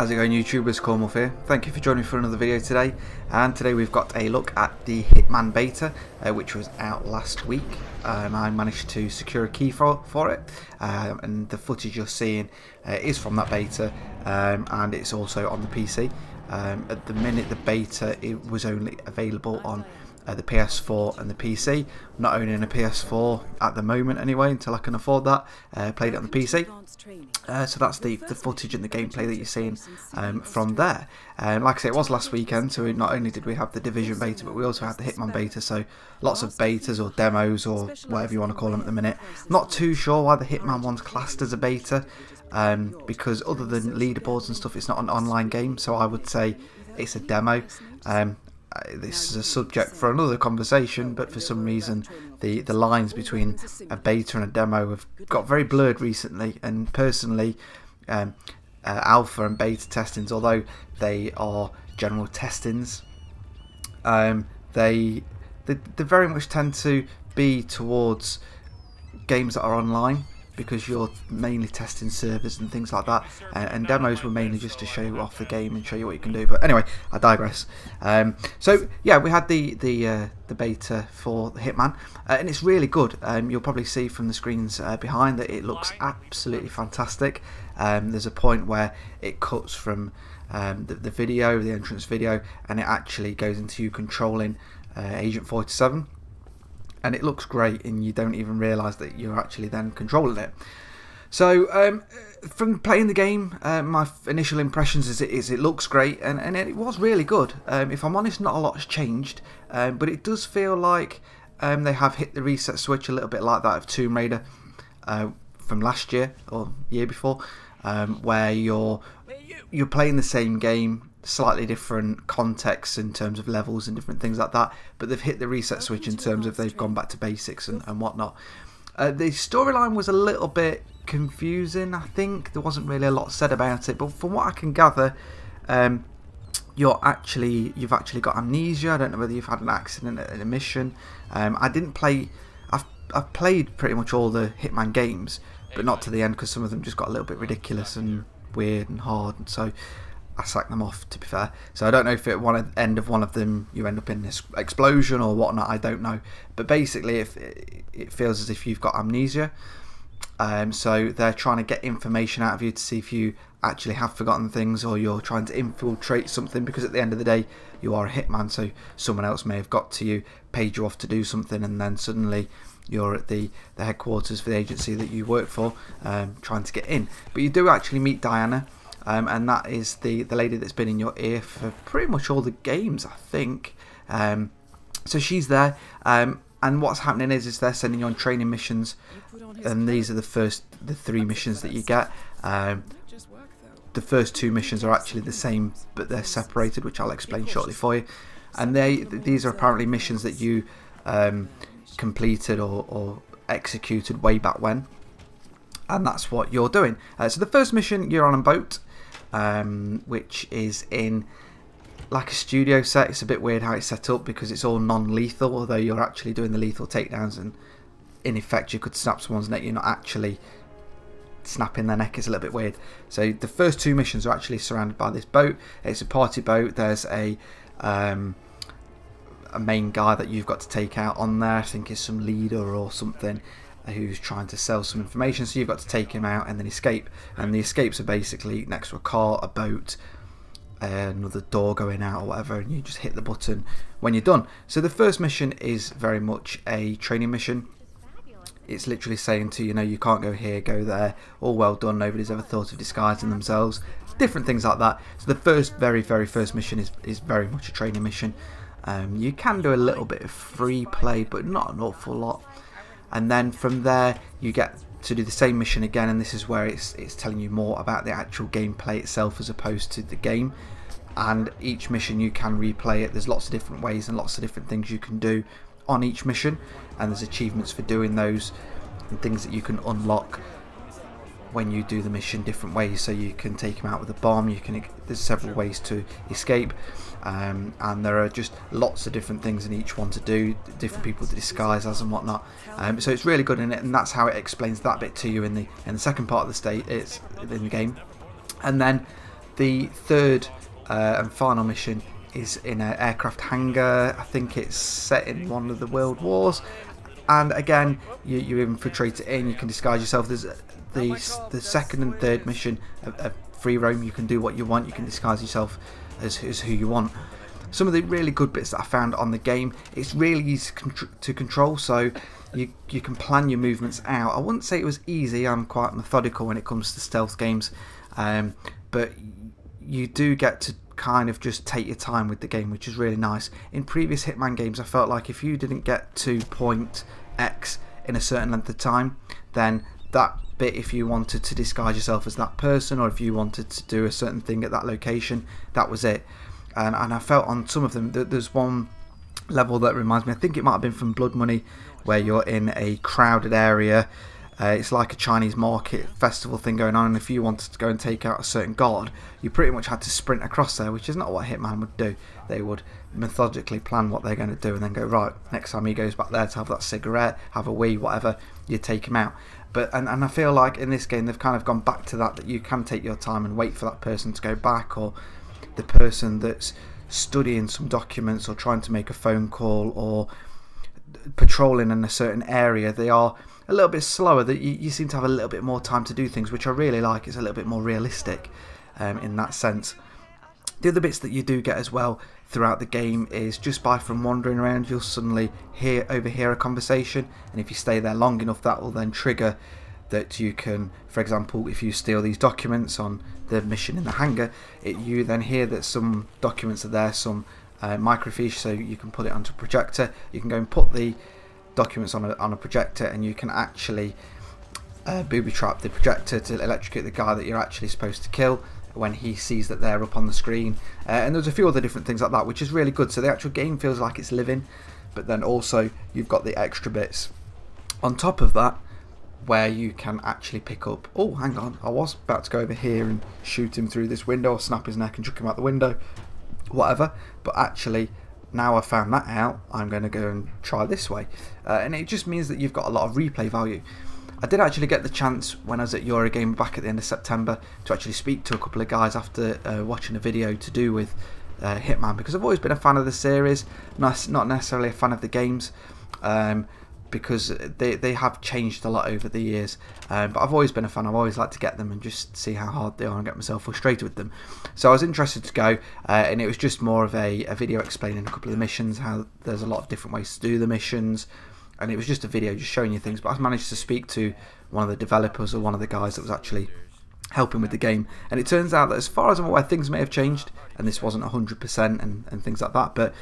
How's it going, YouTubers? Cornwolf here. Thank you for joining me for another video today. And today we've got a look at the Hitman beta, which was out last week. I managed to secure a key for it, and the footage you're seeing is from that beta, and it's also on the PC. At the minute, the beta was only available on the PS4 and the PC. I'm not owning a PS4 at the moment anyway, until I can afford that. Played it on the PC. So that's the footage and the gameplay that you're seeing from there. Like I say, it was last weekend, so not only did we have the Division beta, but we also had the Hitman beta, so lots of betas or demos or whatever you want to call them at the minute. Not too sure why the Hitman one's classed as a beta, because other than leaderboards and stuff, it's not an online game, so I would say it's a demo. This is a subject for another conversation, but for some reason the lines between a beta and a demo have got very blurred recently, and personally alpha and beta testings, although they are general testings, they very much tend to be towards games that are online, because you're mainly testing servers and things like that, and demos were mainly just to show you off the game and show you what you can do. But anyway, I digress. So yeah, we had the beta for the Hitman, and it's really good. You'll probably see from the screens behind that it looks absolutely fantastic. There's a point where it cuts from the video, the entrance video, and it actually goes into you controlling Agent 47. And it looks great, and you don't even realise that you're actually then controlling it. So from playing the game, my initial impressions is it looks great, and it was really good. If I'm honest, not a lot's changed, but it does feel like they have hit the reset switch a little bit like that of Tomb Raider from last year or year before, where you're playing the same game, slightly different contexts in terms of levels and different things like that, but they've hit the reset switch in terms of they've gone back to basics and whatnot. The storyline was a little bit confusing. I think there wasn't really a lot said about it, but from what I can gather, you've actually got amnesia. I don't know whether you've had an accident at a mission. I didn't play. I've played pretty much all the Hitman games, but not to the end, because some of them just got a little bit ridiculous and weird and hard, and so I sacked them off, to be fair. So I don't know if at the end of one of them you end up in this explosion or whatnot, I don't know. But basically, if it feels as if you've got amnesia. So they're trying to get information out of you to see if you actually have forgotten things, or you're trying to infiltrate something, because at the end of the day you are a hitman, so someone else may have got to you, paid you off to do something, and then suddenly you're at the headquarters for the agency that you work for, trying to get in. But you do actually meet Diana. And that is the lady that's been in your ear for pretty much all the games, I think. So she's there, and what's happening is they're sending you on training missions, and these are the three missions that you get. The first two missions are actually the same, but they're separated, which I'll explain shortly for you. And these are apparently missions that you completed or executed way back when, and that's what you're doing. So the first mission, you're on a boat, which is in like a studio set. It's a bit weird how it's set up, because it's all non-lethal, although you're actually doing the lethal takedowns, and in effect you could snap someone's neck. You're not actually snapping their neck. It's a little bit weird. So the first two missions are actually surrounded by this boat. It's a party boat. There's a main guy that you've got to take out on there. I think is some leader or something, who's trying to sell some information, so you've got to take him out and then escape. And the escapes are basically next to a car, a boat, another door going out or whatever, and you just hit the button when you're done. So the first mission is very much a training mission. It's literally saying to you, you can't go here, go there, all well done, nobody's ever thought of disguising themselves, different things like that. So the very first mission is very much a training mission. You can do a little bit of free play, but not an awful lot. And then from there you get to do the same mission again, and this is where it's telling you more about the actual gameplay itself as opposed to the game. And each mission you can replay it. There's lots of different ways and lots of different things you can do on each mission, and there's achievements for doing those and things that you can unlock when you do the mission different ways. So you can take him out with a bomb, there's several ways to escape, and there are just lots of different things in each one to do, different people to disguise as and whatnot. So it's really good in it, and that's how it explains that bit to you in the second part of the state. It's in the game. And then The third and final mission is in an aircraft hangar. I think it's set in one of the World Wars, and again you infiltrate it in, you can disguise yourself. There's the second and third mission of free roam. You can do what you want, you can disguise yourself as who you want. Some of the really good bits that I found on the game, it's really easy to control, so you can plan your movements out. I wouldn't say it was easy, I'm quite methodical when it comes to stealth games, but you do get to kind of just take your time with the game, which is really nice. In previous Hitman games, I felt like if you didn't get to point X in a certain length of time, then that bit, if you wanted to disguise yourself as that person, or if you wanted to do a certain thing at that location, that was it. And I felt on some of them that there's one level that reminds me, I think it might have been from Blood Money, where you're in a crowded area. It's like a Chinese market festival thing going on, and if you wanted to go and take out a certain guard, you pretty much had to sprint across there, which is not what Hitman would do. They would methodically plan what they're going to do and then go, right, next time he goes back there to have that cigarette, have a wee, whatever, you take him out. But and I feel like in this game they've kind of gone back to that you can take your time and wait for that person to go back, or the person that's studying some documents or trying to make a phone call or patrolling in a certain area. They are a little bit slower, that you seem to have a little bit more time to do things, which I really like. It's a little bit more realistic in that sense. The other bits that you do get as well throughout the game is just from wandering around, you'll suddenly overhear a conversation, and if you stay there long enough, that will then trigger that you can, for example, if you steal these documents on the mission in the hangar, you then hear that some documents are there, some microfiche, so you can put it onto a projector. You can go and put the documents on a projector, and you can actually booby trap the projector to electrocute the guy that you're actually supposed to kill when he sees that they're up on the screen. And there's a few other different things like that, which is really good. So the actual game feels like it's living, but then also you've got the extra bits on top of that where you can actually pick up, oh hang on, I was about to go over here and shoot him through this window or snap his neck and chuck him out the window, whatever, but actually now I've found that out, I'm going to go and try this way. And it just means that you've got a lot of replay value. I did actually get the chance when I was at Eurogamer back at the end of September to actually speak to a couple of guys after watching a video to do with Hitman, because I've always been a fan of the series, not necessarily a fan of the games, because they have changed a lot over the years, but I've always been a fan. I've always liked to get them and just see how hard they are and get myself frustrated with them. So I was interested to go, and it was just more of a video explaining a couple of the missions, how there's a lot of different ways to do the missions, and it was just a video just showing you things. But I managed to speak to one of the developers, or one of the guys that was actually helping with the game, and it turns out that as far as I'm aware, things may have changed, and this wasn't 100% and things like that, but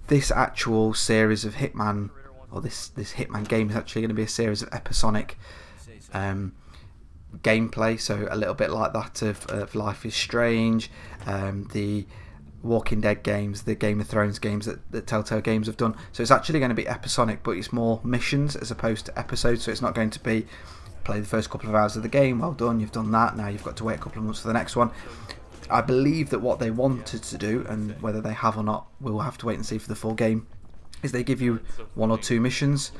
this actual series of Hitman, or this Hitman game, is actually going to be a series of episodic gameplay, so a little bit like that of Life is Strange, the Walking Dead games, the Game of Thrones games that Telltale Games have done. So it's actually going to be episodic, but it's more missions as opposed to episodes, so it's not going to be play the first couple of hours of the game, well done, you've done that, now you've got to wait a couple of months for the next one. I believe that what they wanted to do, and whether they have or not, we'll have to wait and see for the full game, is they give you 1 or 2 missions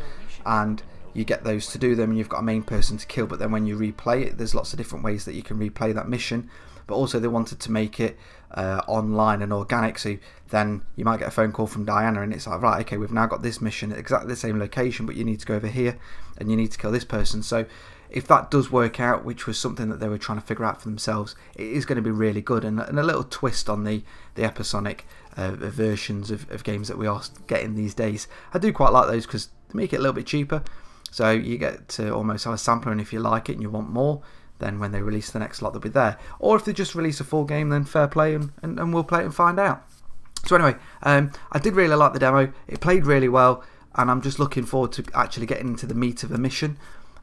and you get those to do them, and you've got a main person to kill, but then when you replay it, there's lots of different ways that you can replay that mission. But also they wanted to make it online and organic, so then you might get a phone call from Diana and it's like, right, okay, we've now got this mission at exactly the same location, but you need to go over here and you need to kill this person. So if that does work out, which was something that they were trying to figure out for themselves, it is going to be really good, and a little twist on the episodic versions of games that we are getting these days. I do quite like those because they make it a little bit cheaper, so you get to almost have a sampler, and if you like it and you want more, then when they release the next lot, they'll be there. Or if they just release a full game, then fair play, and we'll play it and find out. So anyway, I did really like the demo. It played really well, and I'm just looking forward to actually getting into the meat of the mission.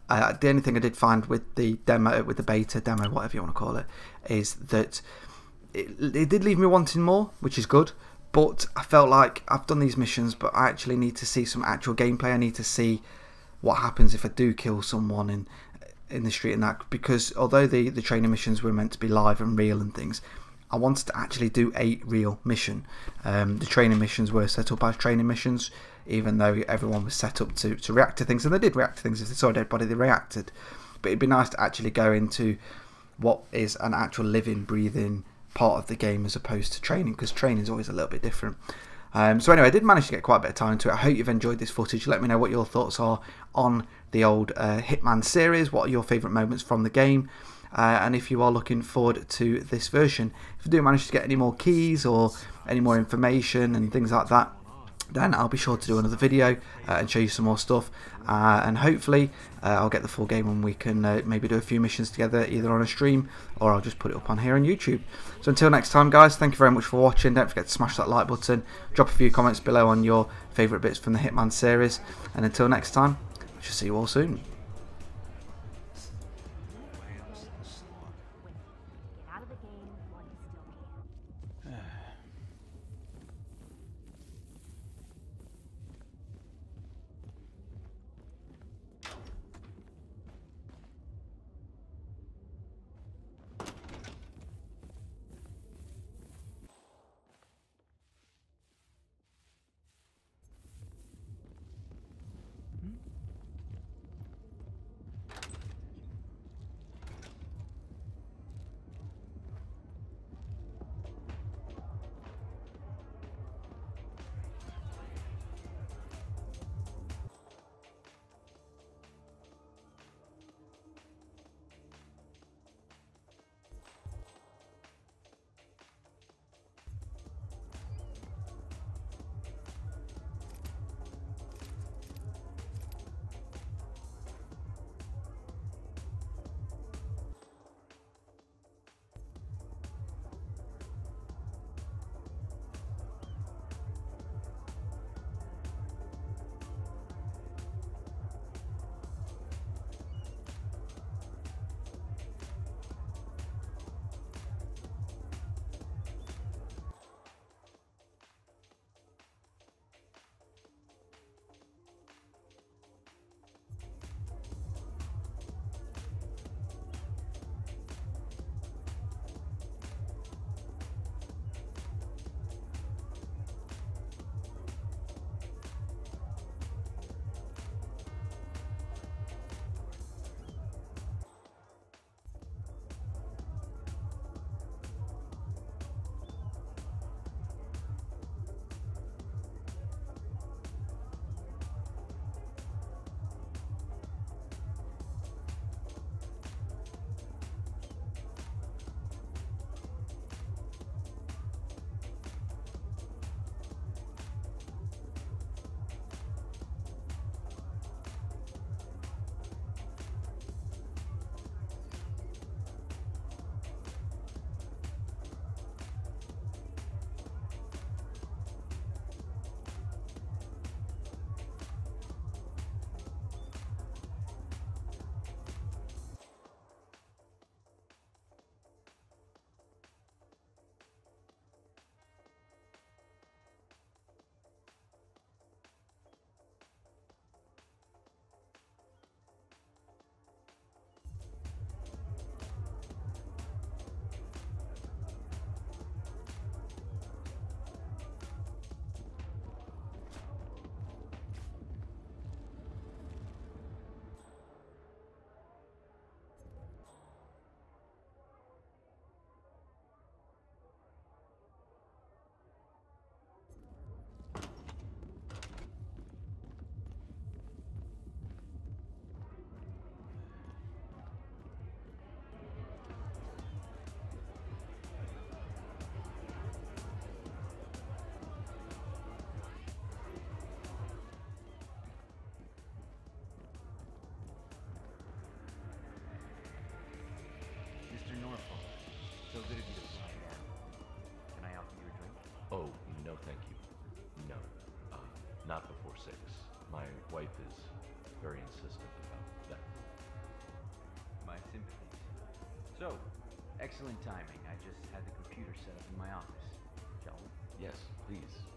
The only thing I did find with the demo, with the beta demo, whatever you want to call it, is that it did leave me wanting more, which is good. But I felt like I've done these missions, but I actually need to see some actual gameplay. I need to see what happens if I do kill someone in the street and that, because although the training missions were meant to be live and real and things, I wanted to actually do a real mission. The training missions were set up as training missions, even though everyone was set up to react to things, and they did react to things. If they saw a dead body, they reacted. But it'd be nice to actually go into what is an actual living, breathing part of the game as opposed to training, because training is always a little bit different. So anyway, I did manage to get quite a bit of time into it. I hope you've enjoyed this footage. Let me know what your thoughts are on the old Hitman series. What are your favourite moments from the game? And if you are looking forward to this version, if you do manage to get any more keys or any more information and things like that, then I'll be sure to do another video and show you some more stuff, and hopefully I'll get the full game and we can maybe do a few missions together, either on a stream or I'll just put it up on here on YouTube. So until next time guys, thank you very much for watching. Don't forget to smash that like button, drop a few comments below on your favourite bits from the Hitman series, and until next time, I shall see you all soon. So good of you to fly down. Can I offer you a drink? Oh, no thank you. No. Not before 6. My wife is very insistent about that. My sympathies. So, excellent timing. I just had the computer set up in my office. Shall we? Yes, please.